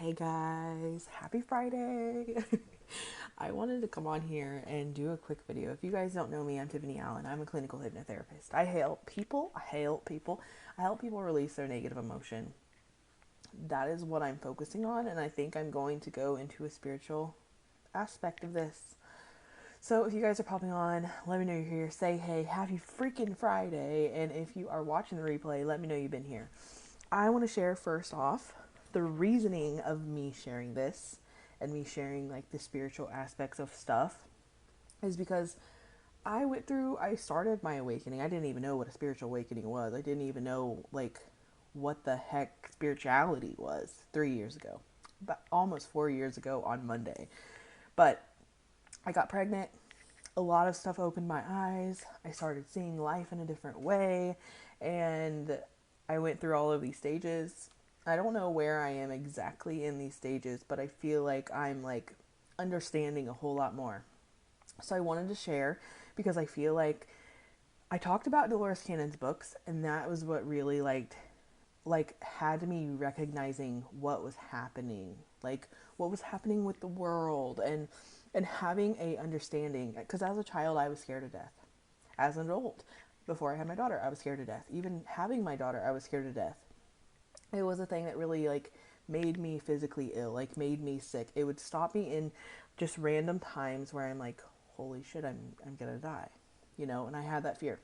Hey guys, happy Friday. I wanted to come on here and do a quick video. If you guys don't know me, I'm Tiffany Allen. I'm a clinical hypnotherapist. I help people release their negative emotion. That is what I'm focusing on, and I think I'm going to go into a spiritual aspect of this. So if you guys are popping on, let me know you're here. Say hey, happy freaking Friday. And if you are watching the replay, let me know you've been here. I want to share first off the reasoning of me sharing this and me sharing like the spiritual aspects of stuff is because I started my awakening. I didn't even know what a spiritual awakening was. I didn't even know like what the heck spirituality was 3 years ago, but almost 4 years ago on Monday. But I got pregnant. A lot of stuff opened my eyes. I started seeing life in a different way, and I went through all of these stages. I don't know where I am exactly in these stages, but I feel like I'm like understanding a whole lot more. So I wanted to share because I feel like I talked about Dolores Cannon's books, and that was what really had me recognizing what was happening, like what was happening with the world, and having a understanding. Because as a child, I was scared to death. As an adult, before I had my daughter, I was scared to death. Even having my daughter, I was scared to death. It was a thing that really like made me physically ill, like made me sick. It would stop me in just random times where I'm like, holy shit, I'm gonna die, and I had that fear.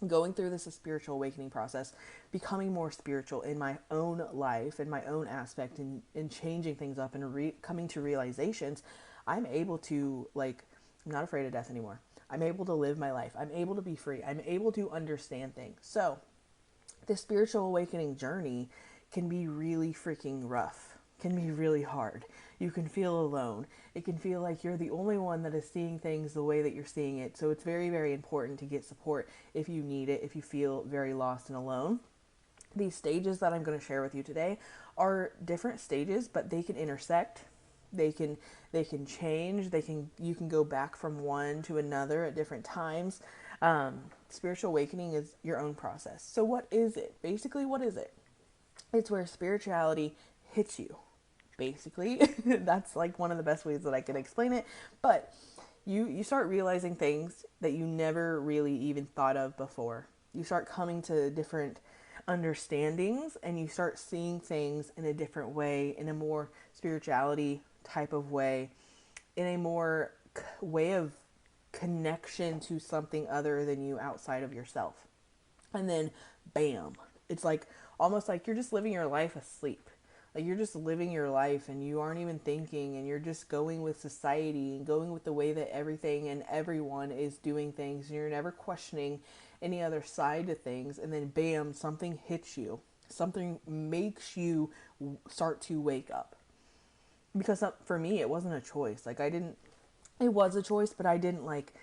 Going through this spiritual awakening process, becoming more spiritual in my own life and my own aspect, and changing things up and coming to realizations, I'm able to like, I'm not afraid of death anymore. I'm able to live my life. I'm able to be free. I'm able to understand things. So this spiritual awakening journey can be really freaking rough, can be really hard. You can feel alone. It can feel like you're the only one that is seeing things the way that you're seeing it. So it's very, very important to get support if you need it, if you feel very lost and alone. These stages that I'm going to share with you today are different stages, but they can intersect. They can change. You can go back from one to another at different times. Spiritual awakening is your own process. So what is it? Basically, what is it? It's where spirituality hits you. Basically, that's like one of the best ways that I can explain it. But you start realizing things that you never really even thought of before. You start coming to different understandings, and you start seeing things in a different way, in a more spirituality type of way, in a more way of connection to something other than you outside of yourself. And then bam, it's like almost like you're just living your life asleep. Like you're just living your life and you aren't even thinking, and you're just going with society and going with the way that everything and everyone is doing things, and you're never questioning any other side to things. And then bam, something hits you. Something makes you start to wake up. Because for me, it wasn't a choice. Like I didn't, it was a choice, but I didn't like,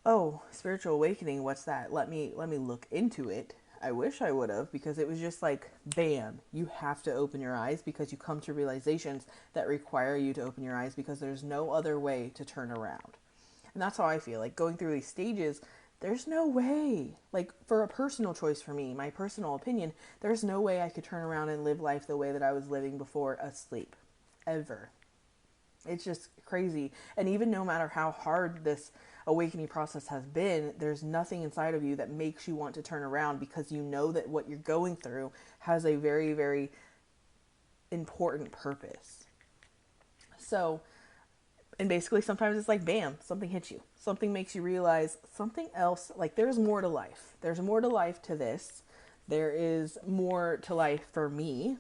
oh, spiritual awakening, what's that? Let me look into it. I wish I would have, because it was just like bam, you have to open your eyes, because you come to realizations that require you to open your eyes, because there's no other way to turn around. And that's how I feel like going through these stages. There's no way, like for a personal choice for me, my personal opinion, there's no way I could turn around and live life the way that I was living before asleep, ever. It's just crazy. And even no matter how hard this awakening process has been, there's nothing inside of you that makes you want to turn around, because you know that what you're going through has a very, very important purpose. So, and basically sometimes it's like bam, something hits you. Something makes you realize something else, like there's more to life. There's more to life to this. There is more to life for me.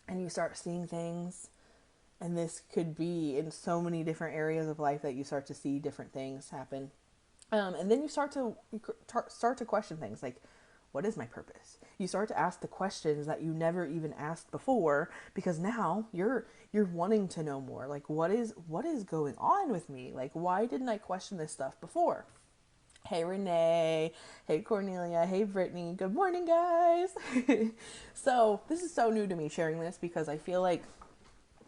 And you start seeing things, and this could be in so many different areas of life that you start to see different things happen. And then you start to question things like, what is my purpose? You start to ask the questions that you never even asked before, because now you're wanting to know more. Like what is going on with me? Like why didn't I question this stuff before? Hey Renee, hey Cornelia, hey Brittany, good morning guys. So this is so new to me sharing this, because I feel like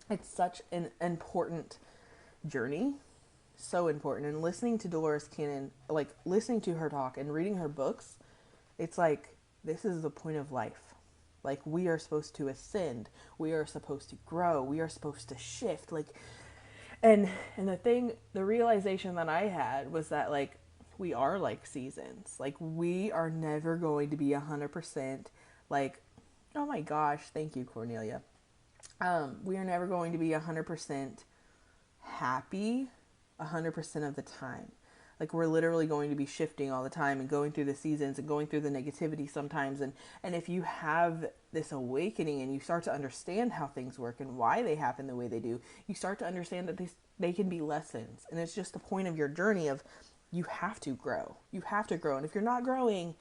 it's such an important journey, so important. And listening to Dolores Cannon, like listening to her talk and reading her books, it's like this is the point of life. Like, we are supposed to ascend. We are supposed to grow. We are supposed to shift. Like, and the realization that I had was that, like, we are like seasons. Like, we are never going to be 100% like, oh my gosh, thank you, Cornelia. We are never going to be 100% happy 100% of the time. Like, we're literally going to be shifting all the time and going through the seasons and going through the negativity sometimes. And if you have this awakening and you start to understand how things work and why they happen the way they do, you start to understand that they can be lessons. And it's just the point of your journey of, you have to grow. You have to grow. And if you're not growing,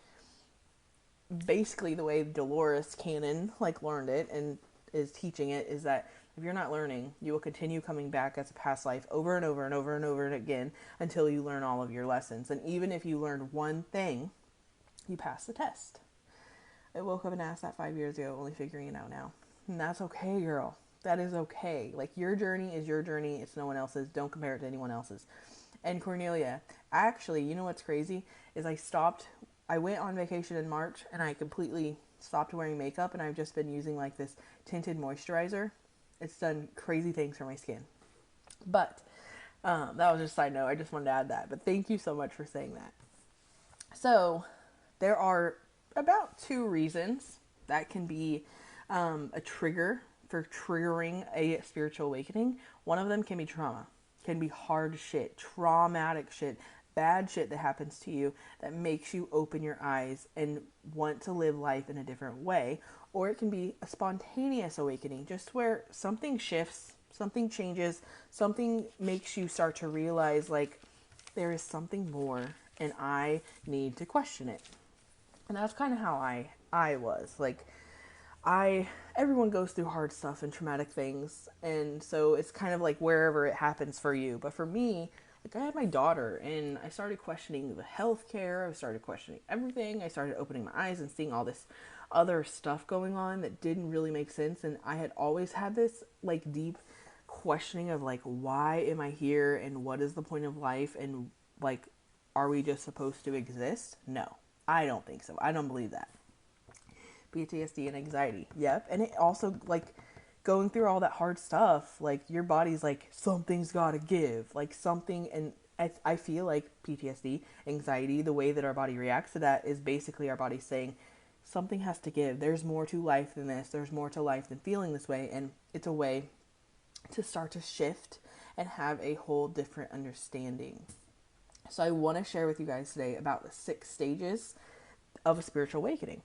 basically the way Dolores Cannon like learned it and is teaching it is that if you're not learning, you will continue coming back as a past life over and over and over and over and again until you learn all of your lessons. And even if you learned one thing, you pass the test. I woke up and asked that 5 years ago, only figuring it out now. And that's okay, girl. That is okay. Like, your journey is your journey. It's no one else's. Don't compare it to anyone else's. And Cornelia, actually, you know what's crazy is I went on vacation in March and I completely stopped wearing makeup, and I've just been using like this tinted moisturizer. It's done crazy things for my skin. But that was just a side note. I just wanted to add that. But thank you so much for saying that. So there are about 2 reasons that can be a trigger for triggering a spiritual awakening. One of them can be trauma, can be hard shit, traumatic shit, bad shit that happens to you that makes you open your eyes and want to live life in a different way. Or it can be a spontaneous awakening, just where something shifts, something changes, something makes you start to realize, like, there is something more and I need to question it. And that's kind of how I was. Like, everyone goes through hard stuff and traumatic things, and so it's kind of like wherever it happens for you. But for me, like, I had my daughter, and I started questioning the healthcare. I started questioning everything. I started opening my eyes and seeing all this other stuff going on that didn't really make sense. And I had always had this like deep questioning of, like, why am I here and what is the point of life, and like, are we just supposed to exist? No, I don't think so. I don't believe that. PTSD and anxiety. Yep. And it also, like, going through all that hard stuff, like, your body's like, something's got to give, like, something. And I feel like PTSD, anxiety, the way that our body reacts to that is basically our body saying something has to give. There's more to life than this. There's more to life than feeling this way. And it's a way to start to shift and have a whole different understanding. So I want to share with you guys today about the 6 stages of a spiritual awakening.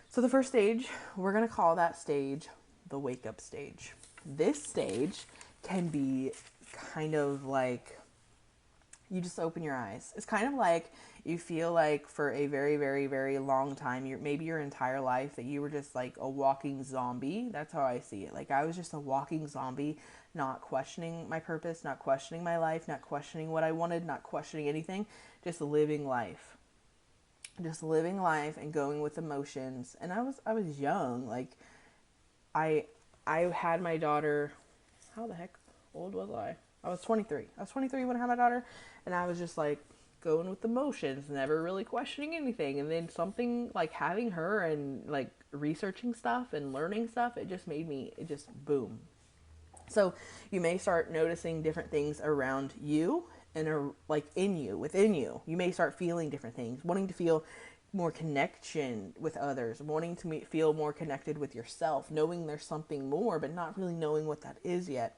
So the first stage, we're going to call that stage the wake up stage. This stage can be kind of like, you just open your eyes. It's kind of like you feel like for a very, very, very long time, maybe your entire life, that you were just like a walking zombie. That's how I see it. Like, I was just a walking zombie, not questioning my purpose, not questioning my life, not questioning what I wanted, not questioning anything, just living life. Just living life and going with emotions. And I was young. Like, I had my daughter, how the heck old was I? I was 23. I was 23 when I had my daughter, and I was just like going with emotions, never really questioning anything. And then something like having her and like researching stuff and learning stuff, it just boom. So you may start noticing different things around you and like within you. You may start feeling different things, wanting to feel more connection with others, wanting to feel more connected with yourself, knowing there's something more, but not really knowing what that is yet.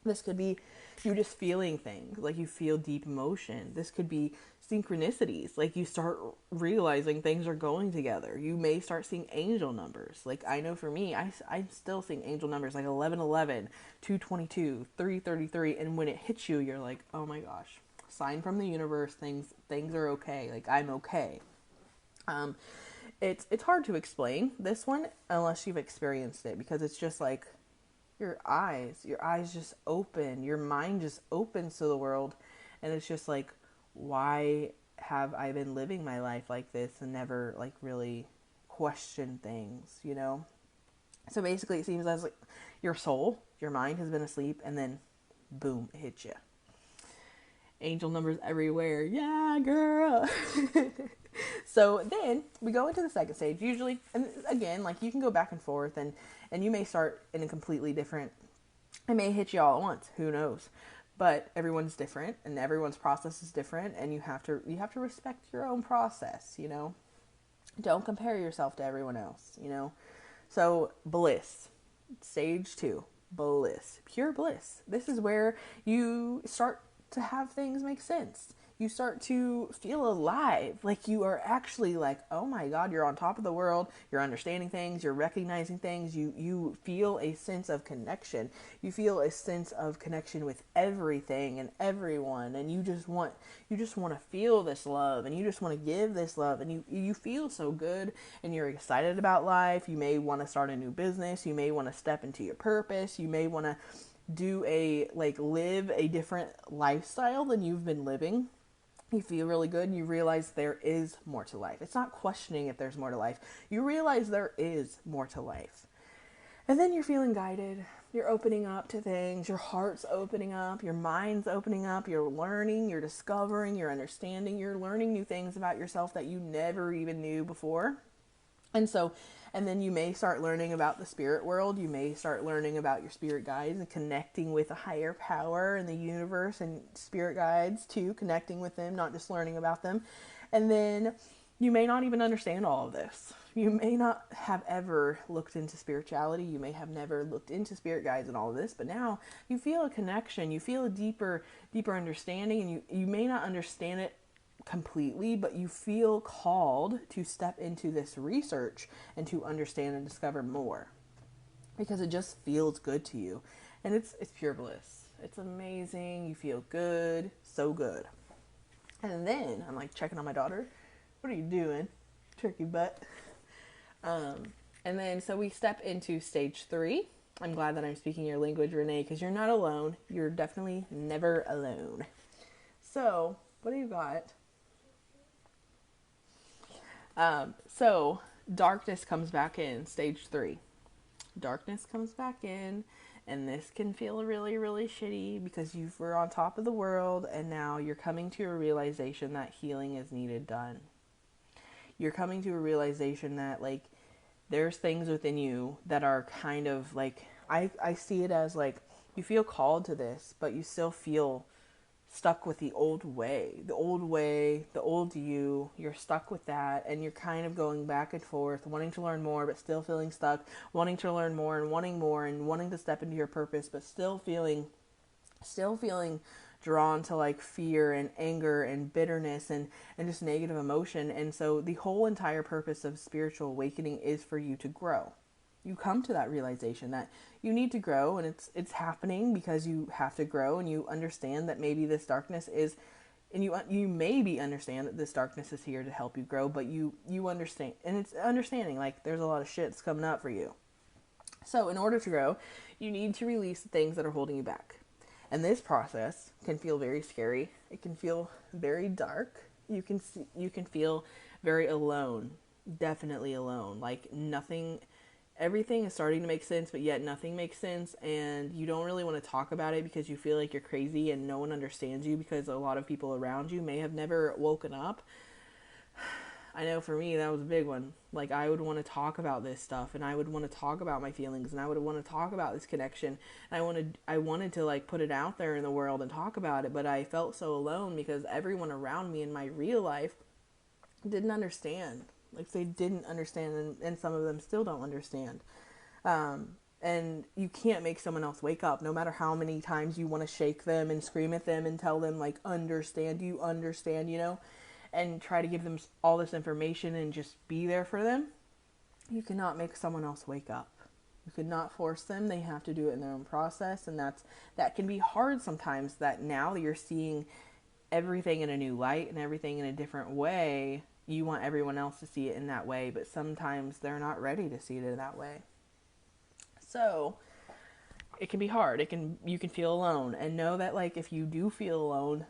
This could be you just feeling things, like you feel deep emotion. This could be synchronicities, like you start realizing things are going together. You may start seeing angel numbers. Like, I know for me, I'm still seeing angel numbers like 1111, 222, 333, and when it hits you, you're like, oh my gosh, sign from the universe, things are okay, like, I'm okay. It's hard to explain this one unless you've experienced it, because it's just like your eyes just open, your mind just opens to the world, and it's just like, why have I been living my life like this and never like really question things, you know? So basically it seems as like your soul, your mind has been asleep, and then boom, it hits you. Angel numbers everywhere. Yeah, girl. So then we go into the second stage usually, and again, like you can go back and forth, and you may start in a completely different, it may hit you all at once, who knows, but everyone's different and everyone's process is different, and you have to respect your own process, don't compare yourself to everyone else. So bliss, stage 2, bliss, pure bliss. This is where you start to have things make sense. You start to feel alive, like you are actually like, oh my God, you're on top of the world. You're understanding things. You're recognizing things. You feel a sense of connection. You feel a sense of connection with everything and everyone, and you just want to feel this love, and you just want to give this love, and you feel so good, and you're excited about life. You may want to start a new business. You may want to step into your purpose. You may want to live a different lifestyle than you've been living. You feel really good, and you realize there is more to life. It's not questioning if there's more to life. You realize there is more to life. And then you're feeling guided. You're opening up to things. Your heart's opening up. Your mind's opening up. You're learning. You're discovering. You're understanding. You're learning new things about yourself that you never even knew before. And then you may start learning about the spirit world. You may start learning about your spirit guides and connecting with a higher power in the universe, and spirit guides too, connecting with them, not just learning about them. And then you may not even understand all of this. You may not have ever looked into spirituality. You may have never looked into spirit guides and all of this, but now you feel a connection. You feel a deeper understanding, and you may not understand it completely, but you feel called to step into this research and to understand and discover more, because it just feels good to you, and it's pure bliss. It's amazing. You feel good, so good. And then I'm like checking on my daughter. What are you doing, turkey butt? And then so we step into stage 3. I'm glad that I'm speaking your language, Renee, because you're not alone. You're definitely never alone. So what do you got? So darkness comes back in, stage 3. Darkness comes back in, and this can feel really, really shitty because you were on top of the world, and now you're coming to a realization that healing is needed done. You're coming to a realization that, like, there's things within you that are kind of like, I see it as like, you feel called to this, but you still feel stuck with the old way, the old you. You're stuck with that, and you're kind of going back and forth, wanting to learn more, but still feeling stuck, wanting to learn more, and wanting to step into your purpose, but still feeling drawn to like fear and anger and bitterness and just negative emotion. And so the whole entire purpose of spiritual awakening is for you to grow. You come to that realization that you need to grow, and it's happening because you have to grow, and you understand that maybe this darkness is, and you maybe understand that this darkness is here to help you grow, but you understand, and it's understanding like there's a lot of shit that's coming up for you. So in order to grow, you need to release the things that are holding you back. And this process can feel very scary. It can feel very dark. You can feel very alone, definitely alone. Like everything is starting to make sense, but yet nothing makes sense, and you don't really want to talk about it because you feel like you're crazy and no one understands you, because a lot of people around you may have never woken up. I know for me, that was a big one. Like, I would want to talk about this stuff, and I would want to talk about my feelings, and I would want to talk about this connection. And I wanted to like put it out there in the world and talk about it, but I felt so alone because everyone around me in my real life didn't understand. Like, they didn't understand, and some of them still don't understand. And you can't make someone else wake up, no matter how many times you want to shake them and scream at them and tell them, like, understand, and try to give them all this information and just be there for them. You cannot make someone else wake up. You could not force them. They have to do it in their own process, and that can be hard sometimes, that now you're seeing everything in a new light and everything in a different way. You want everyone else to see it in that way, but sometimes they're not ready to see it in that way. So it can be hard. You can feel alone, and know that, like, if you do feel alone,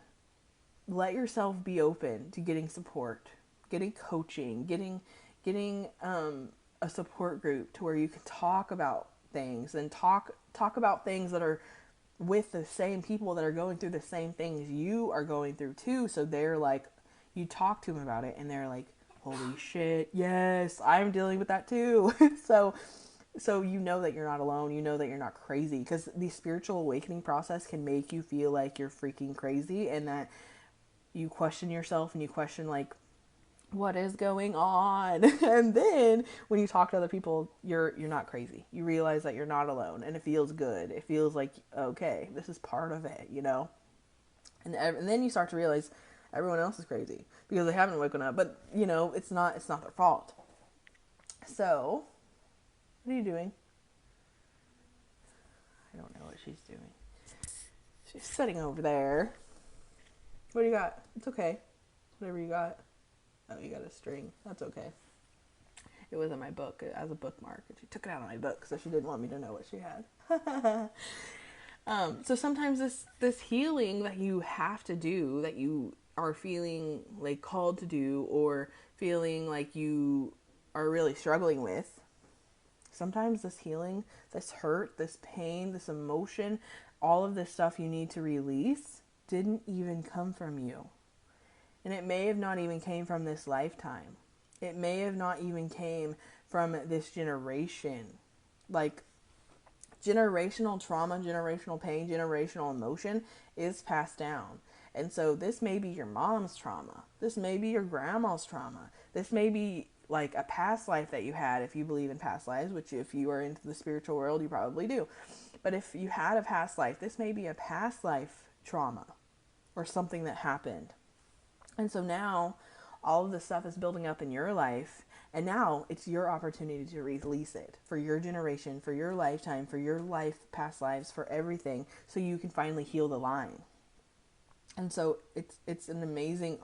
let yourself be open to getting support, getting coaching, getting a support group to where you can talk about things, and talk about things that are with the same people that are going through the same things you are going through too. So they're like, you talk to them about it, and they're like, holy shit, yes, I'm dealing with that too. So you know that you're not alone. You know that you're not crazy, because the spiritual awakening process can make you feel like you're freaking crazy, and that you question yourself and you question like, what is going on? And then when you talk to other people, you're not crazy. You realize that you're not alone, and it feels good. It feels like, okay, this is part of it, you know. And then you start to realize everyone else is crazy because they haven't woken up. But you know, it's not their fault. So, what are you doing? I don't know what she's doing. She's sitting over there. What do you got? It's okay. Whatever you got. Oh, you got a string. That's okay. It was in my book as a bookmark, and she took it out of my book, so she didn't want me to know what she had. So sometimes this healing that you have to do, that you are feeling like called to do, or feeling like you are really struggling with, sometimes this healing, this hurt, this pain, this emotion, all of this stuff you need to release didn't even come from you. And it may have not even came from this lifetime. It may have not even came from this generation. Like, generational trauma, generational pain, generational emotion is passed down. And so this may be your mom's trauma. This may be your grandma's trauma. This may be like a past life that you had, if you believe in past lives, which if you are into the spiritual world, you probably do. But if you had a past life, this may be a past life trauma or something that happened. And so now all of this stuff is building up in your life, and now it's your opportunity to release it for your generation, for your lifetime, for your life, past lives, for everything, so you can finally heal the line. And so it's an amazing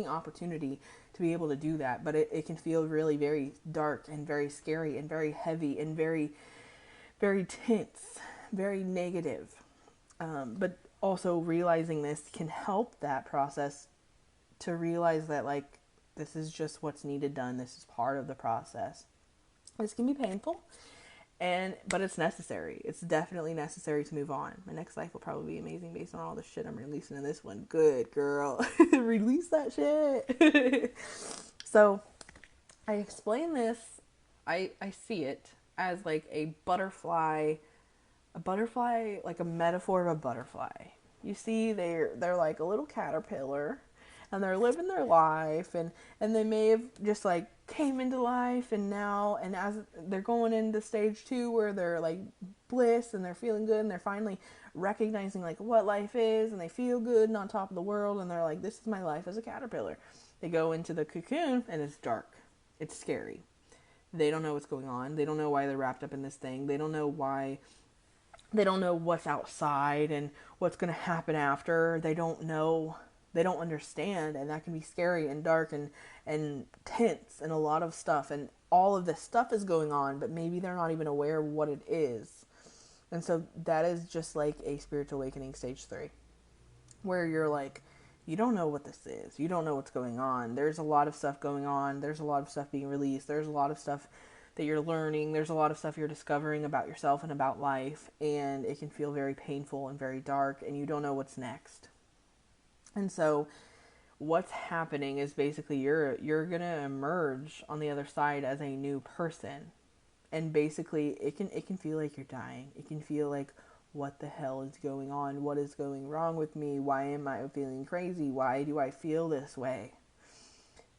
opportunity to be able to do that, but it can feel really very dark and very scary and very heavy and very, very tense, very negative. But also realizing this can help that process to realize that, like, this is just what's needed done. This is part of the process. This can be painful, but it's necessary. It's definitely necessary to move on. My next life will probably be amazing based on all the shit I'm releasing in this one. Good girl. Release that shit. So I explain this. I see it as like a butterfly, like a metaphor of a butterfly. You see, they're like a little caterpillar, and they're living their life, and they may have just like came into life, and now, and as they're going into stage 2 where they're like bliss and they're feeling good, and they're finally recognizing like what life is, and they feel good and on top of the world, and they're like, this is my life as a caterpillar. They go into the cocoon, and it's dark, it's scary. They don't know what's going on. They don't know why they're wrapped up in this thing. They don't know why. They don't know what's outside and what's going to happen after. They don't know. They don't understand, and that can be scary and dark and tense and a lot of stuff, and all of this stuff is going on, but maybe they're not even aware of what it is. And so that is just like a spiritual awakening stage 3, where you're like, you don't know what this is. You don't know what's going on. There's a lot of stuff going on. There's a lot of stuff being released. There's a lot of stuff that you're learning. There's a lot of stuff you're discovering about yourself and about life, and it can feel very painful and very dark, and you don't know what's next. And so what's happening is basically you're going to emerge on the other side as a new person. And basically it can feel like you're dying. It can feel like, what the hell is going on? What is going wrong with me? Why am I feeling crazy? Why do I feel this way?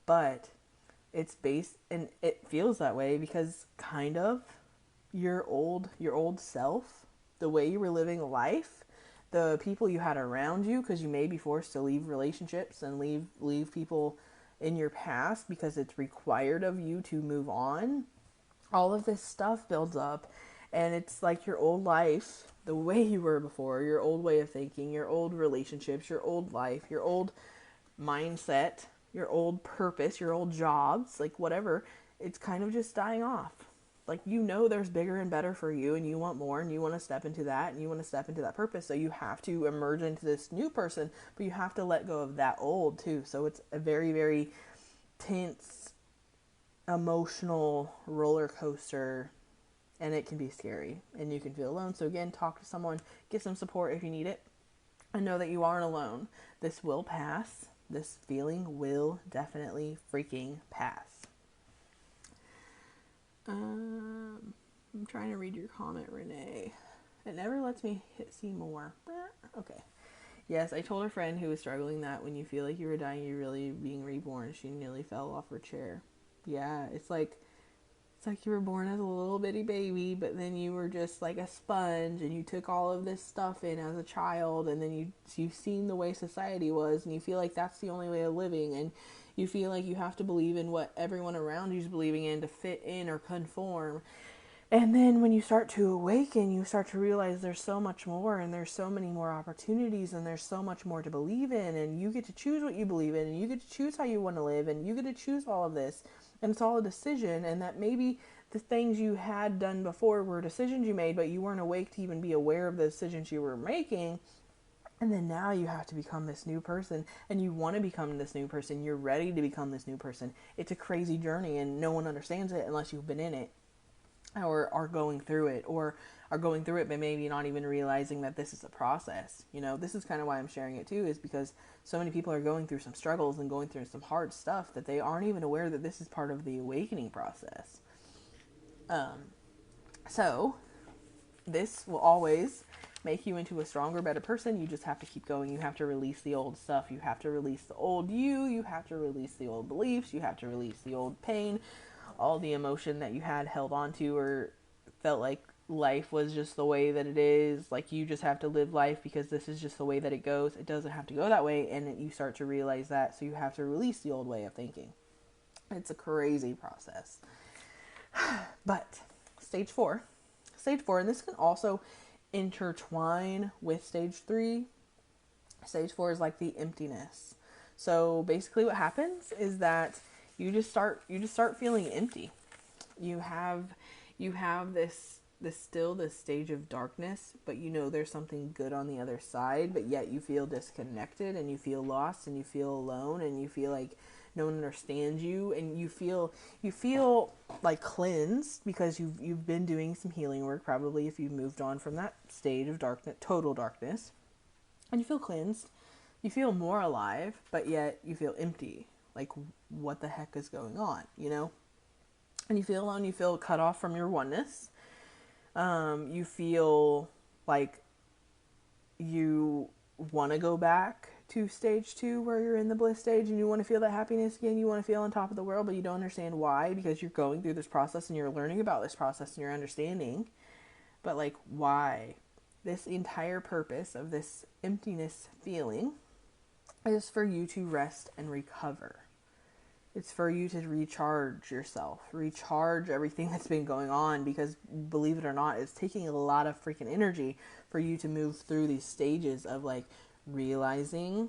But it's based, and it feels that way because kind of your old self, the way you were living life, the people you had around you, because you may be forced to leave relationships and leave people in your past because it's required of you to move on. All of this stuff builds up, and it's like your old life, the way you were before, your old way of thinking, your old relationships, your old life, your old mindset, your old purpose, your old jobs, like whatever, it's kind of just dying off. Like, you know, there's bigger and better for you, and you want more, and you want to step into that, and you want to step into that purpose. So you have to emerge into this new person, but you have to let go of that old too. So it's a very, very tense, emotional roller coaster, and it can be scary, and you can feel alone. So again, talk to someone, get some support if you need it, and know that you aren't alone. This will pass. This feeling will definitely freaking pass. I'm trying to read your comment, Renee. It never lets me see more. Okay. Yes, I told a friend who was struggling that when you feel like you were dying, you're really being reborn. She nearly fell off her chair. Yeah, it's like you were born as a little bitty baby, but then you were just like a sponge, and you took all of this stuff in as a child, and then you've seen the way society was, and you feel like that's the only way of living, and you feel like you have to believe in what everyone around you's believing in to fit in or conform. And then when you start to awaken, you start to realize there's so much more, and there's so many more opportunities, and there's so much more to believe in, and you get to choose what you believe in, and you get to choose how you want to live, and you get to choose all of this. And it's all a decision, and that maybe the things you had done before were decisions you made, but you weren't awake to even be aware of the decisions you were making. And then now you have to become this new person, and you want to become this new person. You're ready to become this new person. It's a crazy journey, and no one understands it unless you've been in it, or are going through it, or are going through it but maybe not even realizing that this is a process. This is kind of why I'm sharing it too, is because so many people are going through some struggles and going through some hard stuff that they aren't even aware that this is part of the awakening process. So this will always make you into a stronger, better person. You just have to keep going. You have to release the old stuff. You have to release the old you. You have to release the old beliefs. You have to release the old pain, all the emotion that you had held on to, or felt like life was just the way that it is. Like you just have to live life because this is just the way that it goes. It doesn't have to go that way, and you start to realize that. So you have to release the old way of thinking. It's a crazy process. But stage four, and this can also intertwine with stage 3. Stage 4 is like the emptiness. So basically what happens is that you just start feeling empty. You have this stage of darkness, but there's something good on the other side, but yet you feel disconnected, and you feel lost, and you feel alone, and you feel like no one understands you, and you feel like cleansed because you've been doing some healing work, probably, if you've moved on from that stage of darkness, total darkness, and you feel cleansed. You feel more alive, but yet you feel empty. Like, what the heck is going on, And you feel alone, you feel cut off from your oneness. You feel like you want to go back to stage 2 where you're in the bliss stage, and you want to feel that happiness again. You want to feel on top of the world, but you don't understand why, because you're going through this process and you're learning about this process and you're understanding. But like, why? This entire purpose of this emptiness feeling is for you to rest and recover. It's for you to recharge yourself, recharge everything that's been going on, because believe it or not, it's taking a lot of freaking energy for you to move through these stages of like realizing,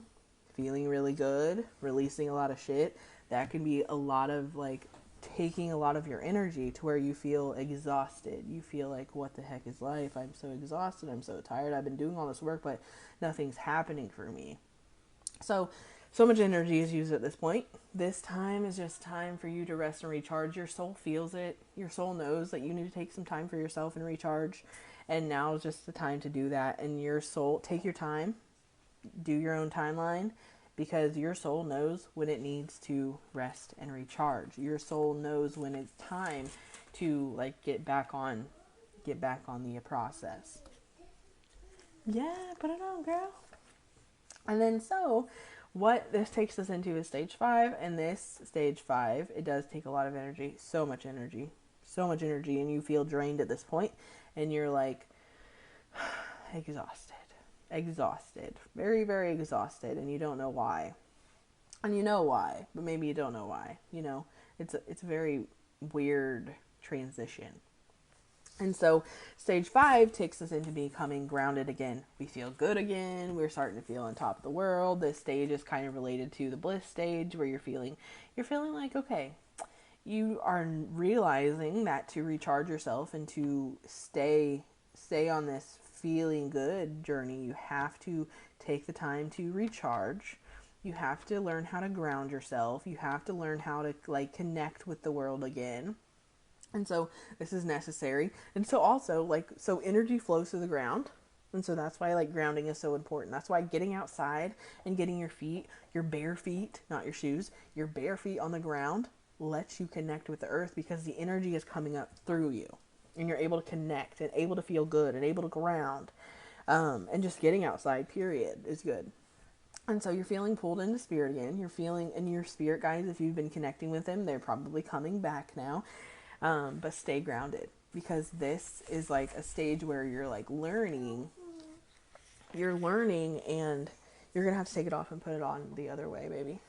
feeling really good, releasing a lot of shit. That can be a lot of like taking a lot of your energy to where you feel exhausted. You feel like, what the heck is life? I'm so exhausted. I'm so tired. I've been doing all this work, but nothing's happening for me. So much energy is used at this point. This time is just time for you to rest and recharge. Your soul feels it. Your soul knows that you need to take some time for yourself and recharge. And now is just the time to do that. And your soul, take your time, do your own timeline, because your soul knows when it needs to rest and recharge. Your soul knows when it's time to like get back on the process. Yeah, put it on, girl. And then what this takes us into is stage 5, and this stage 5, it does take a lot of energy, so much energy, and you feel drained at this point, and you're like exhausted, very, very exhausted, and you don't know why. And you know why, but maybe you don't know why. It's a very weird transition. And so stage 5 takes us into becoming grounded again. We feel good again. We're starting to feel on top of the world. This stage is kind of related to the bliss stage, where you're feeling like, okay, you are realizing that to recharge yourself and to stay on this feeling good journey, you have to take the time to recharge. You have to learn how to ground yourself. You have to learn how to like connect with the world again. And so this is necessary. And so also, like, so energy flows through the ground. And so that's why like grounding is so important. That's why getting outside and getting your feet, your bare feet, not your shoes, your bare feet on the ground lets you connect with the earth, because the energy is coming up through you and you're able to connect and able to feel good and able to ground. And just getting outside, period, is good. And so you're feeling pulled into spirit again. You're feeling, and your spirit guides, if you've been connecting with them, they're probably coming back now. But stay grounded, because this is like a stage where you're like learning. You're learning, and you're going to have to take it off and put it on the other way, baby.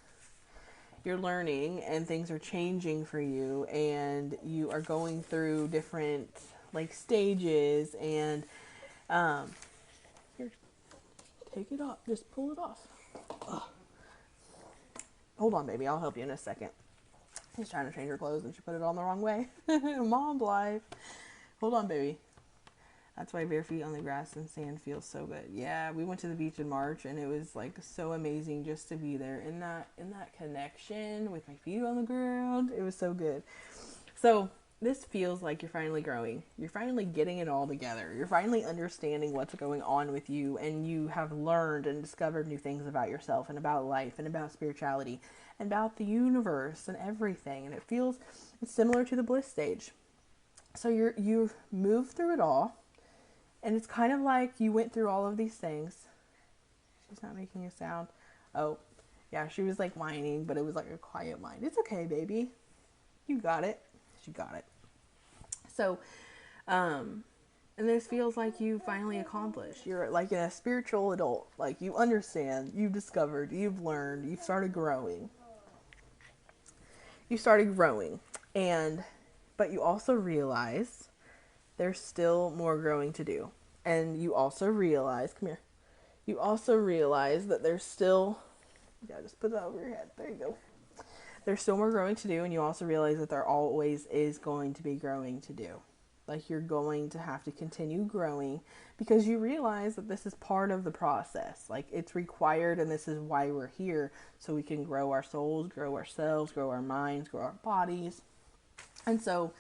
You're learning, and things are changing for you, and you are going through different like stages, and here, take it off. Just pull it off. Ugh. Hold on, baby. I'll help you in a second. She's trying to change her clothes and she put it on the wrong way. Mom's life. Hold on, baby. That's why bare feet on the grass and sand feels so good. Yeah, we went to the beach in March, and it was like so amazing just to be there in that connection with my feet on the ground. It was so good. So this feels like you're finally growing. You're finally getting it all together. You're finally understanding what's going on with you, and you have learned and discovered new things about yourself and about life and about spirituality and about the universe and everything. And it's similar to the bliss stage. So you've moved through it all, and it's kind of like you went through all of these things. She's not making a sound. Oh, yeah, she was like whining, but it was like a quiet whine. It's okay, baby. You got it. She got it. So, and this feels like you finally accomplished. You're like a spiritual adult. Like you understand, you've discovered, you've learned, you've started growing. But you also realize there's still more growing to do. And you also realize, come here. You also realize that there's still, yeah, just put that over your head. There you go. There's still more growing to do, and you also realize that there always is going to be growing to do. Like you're going to have to continue growing, because you realize that this is part of the process. Like it's required, and this is why we're here, so we can grow our souls, grow ourselves, grow our minds, grow our bodies. And so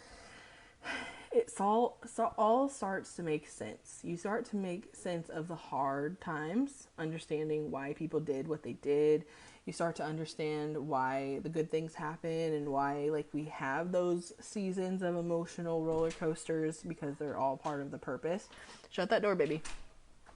all starts to make sense. You start to make sense of the hard times, understanding why people did what they did. You start to understand why the good things happen, and why like we have those seasons of emotional roller coasters, because they're all part of the purpose. Shut that door, baby.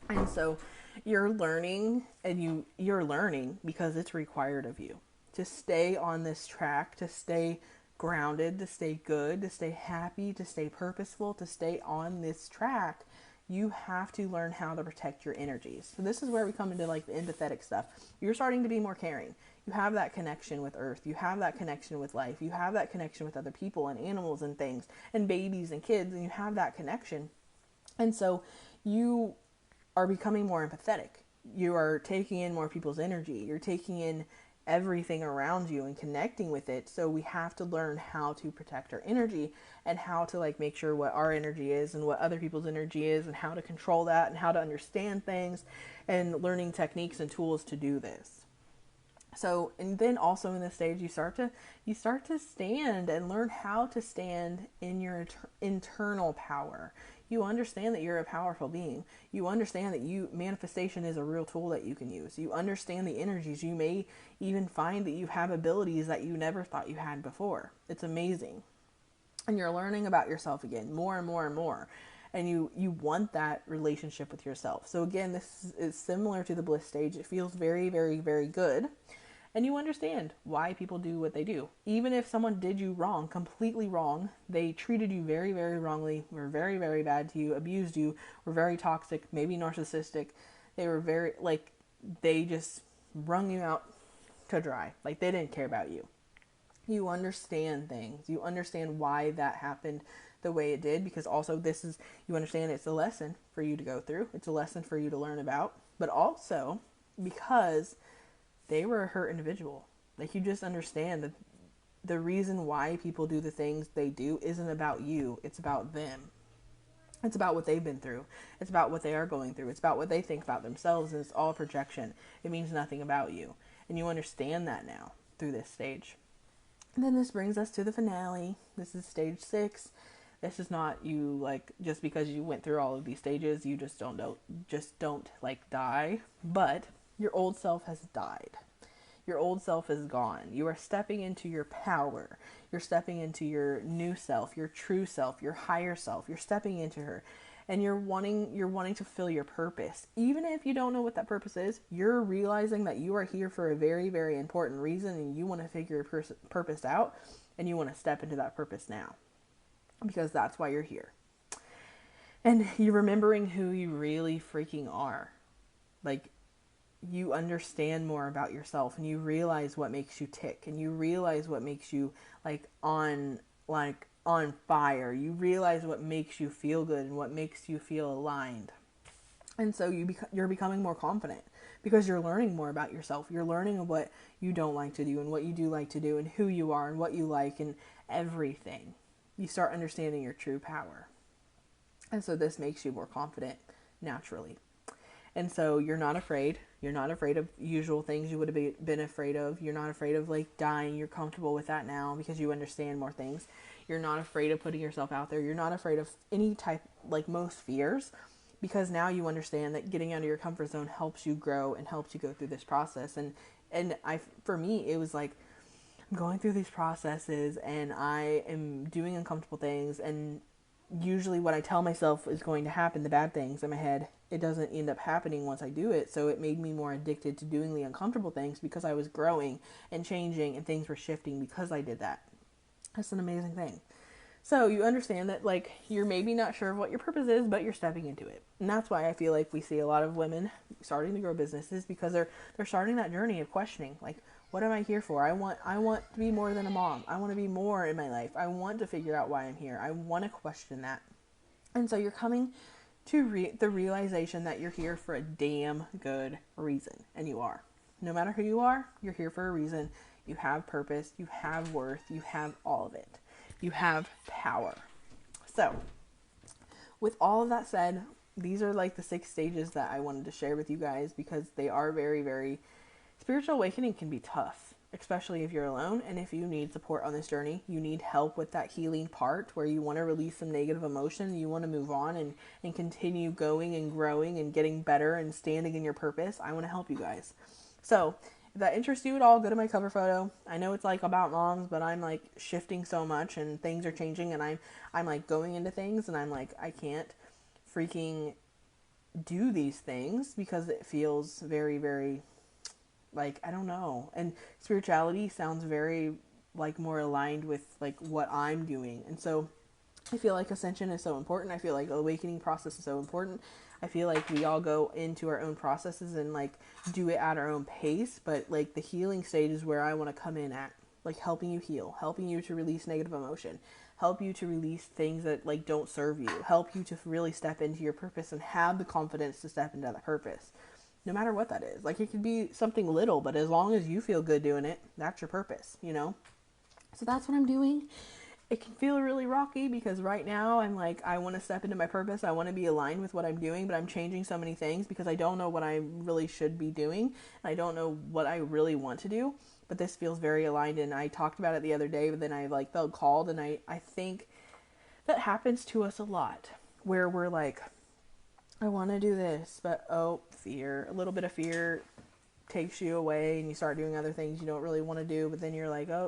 And so you're learning, and you're learning because it's required of you to stay on this track, to stay grounded, to stay good, to stay happy, to stay purposeful, to stay on this track. You have to learn how to protect your energies. So this is where we come into like the empathetic stuff. You're starting to be more caring. You have that connection with earth. You have that connection with life. You have that connection with other people and animals and things and babies and kids, and you have that connection. And so you are becoming more empathetic. You are taking in more people's energy. You're taking in everything around you and connecting with it. So we have to learn how to protect our energy, and how to like make sure what our energy is and what other people's energy is, and how to control that, and how to understand things, and learning techniques and tools to do this. So, and then also in this stage, you start to stand and learn how to stand in your internal power. You understand that you're a powerful being. You understand that manifestation is a real tool that you can use. You understand the energies. You may even find that you have abilities that you never thought you had before. It's amazing. And you're learning about yourself again, more and more and more. And you want that relationship with yourself. So again, this is similar to the bliss stage. It feels very, very, very good. And you understand why people do what they do. Even if someone did you wrong, completely wrong, they treated you very, very wrongly, were very, very bad to you, abused you, were very toxic, maybe narcissistic. They were very, like, they just wrung you out to dry. Like, they didn't care about you. You understand things. You understand why that happened the way it did, because also you understand it's a lesson for you to go through. It's a lesson for you to learn about. But also because they were a hurt individual. Like, you just understand that the reason why people do the things they do isn't about you. It's about them. It's about what they've been through. It's about what they are going through. It's about what they think about themselves, and it's all projection. It means nothing about you. And you understand that now through this stage. And then this brings us to the finale. This is stage 6. This is not you, like, just because you went through all of these stages, you just don't like die. But your old self has died. Your old self is gone. You are stepping into your power. You're stepping into your new self, your true self, your higher self. You're stepping into her. And you're wanting to fulfill your purpose. Even if you don't know what that purpose is, you're realizing that you are here for a very, very important reason, and you want to figure your purpose out, and you want to step into that purpose now. Because that's why you're here. And you're remembering who you really freaking are. Like, you understand more about yourself, and you realize what makes you tick, and you realize what makes you on fire. You realize what makes you feel good and what makes you feel aligned. And so you're becoming more confident because you're learning more about yourself. You're learning what you don't like to do and what you do like to do and who you are and what you like and everything. You start understanding your true power. And so this makes you more confident naturally. And so you're not afraid. You're not afraid of usual things you would have been afraid of. You're not afraid of dying. You're comfortable with that now because you understand more things. You're not afraid of putting yourself out there. You're not afraid of any type, most fears, because now you understand that getting out of your comfort zone helps you grow and helps you go through this process. For me, it was I'm going through these processes and I am doing uncomfortable things, and usually what I tell myself is going to happen, the bad things in my head, it doesn't end up happening once I do it. So it made me more addicted to doing the uncomfortable things because I was growing and changing and things were shifting because I did that. That's an amazing thing. So you understand that you're maybe not sure of what your purpose is, but you're stepping into it. And that's why I feel like we see a lot of women starting to grow businesses, because they're starting that journey of questioning, what am I here for? I want to be more than a mom. I want to be more in my life. I want to figure out why I'm here. I want to question that. And so you're coming to the realization that you're here for a damn good reason. And you are. No matter who you are, you're here for a reason. You have purpose. You have worth. You have all of it. You have power. So, with all of that said, these are the 6 stages that I wanted to share with you guys, because they are very, very... Spiritual awakening can be tough, especially if you're alone and if you need support on this journey. You need help with that healing part where you want to release some negative emotion. You want to move on and continue going and growing and getting better and standing in your purpose. I want to help you guys. So if that interests you at all, go to my cover photo. I know it's about moms, but I'm shifting so much and things are changing, and I'm going into things, and I'm I can't freaking do these things because it feels very, very I don't know. And spirituality sounds very more aligned with what I'm doing. And so I feel ascension is so important. I feel the awakening process is so important. I feel we all go into our own processes and do it at our own pace. But the healing stage is where I want to come in at, helping you heal, helping you to release negative emotion, help you to release things that don't serve you, help you to really step into your purpose and have the confidence to step into that purpose. No matter what that is. It could be something little, but as long as you feel good doing it, that's your purpose, So that's what I'm doing. It can feel really rocky because right now I'm I want to step into my purpose. I want to be aligned with what I'm doing, but I'm changing so many things because I don't know what I really should be doing. And I don't know what I really want to do, but this feels very aligned. And I talked about it the other day, but then I felt called. And I think that happens to us a lot where we're I want to do this, but fear. A little bit of fear takes you away and you start doing other things you don't really want to do, but then you're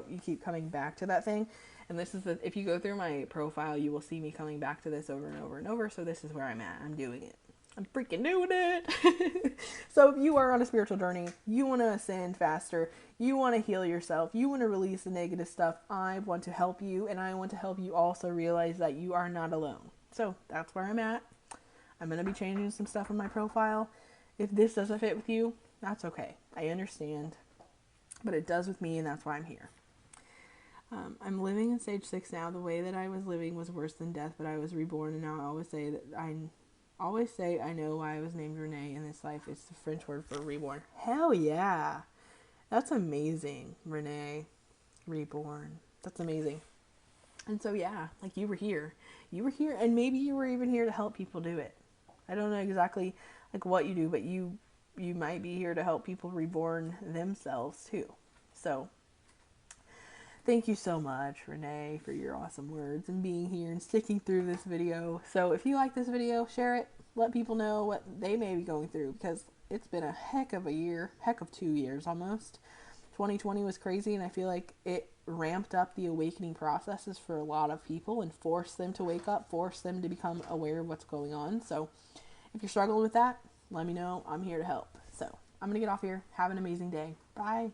you keep coming back to that thing. And this is if you go through my profile, you will see me coming back to this over and over and over. So this is where I'm at. I'm doing it. I'm freaking doing it. So if you are on a spiritual journey, you want to ascend faster, you want to heal yourself, you want to release the negative stuff, I want to help you, and I want to help you also realize that you are not alone. So that's where I'm at. I'm going to be changing some stuff on my profile. If this doesn't fit with you, that's okay. I understand. But it does with me, and that's why I'm here. I'm living in stage 6 now. The way that I was living was worse than death, but I was reborn, and now I always say I know why I was named Renee in this life. It's the French word for reborn. Hell yeah. That's amazing, Renee. Reborn. That's amazing. And so, yeah, you were here. You were here, and maybe you were even here to help people do it. I don't know exactly what you do, but you might be here to help people reborn themselves too. So Thank you so much, Renee, for your awesome words and being here and sticking through this video. So if you like this video, share it. Let people know what they may be going through, because it's been a heck of a year, heck of 2 years almost. 2020 was crazy, and I feel like it ramped up the awakening processes for a lot of people and forced them to wake up, forced them to become aware of what's going on. So if you're struggling with that, let me know. I'm here to help. So I'm going to get off here. Have an amazing day. Bye.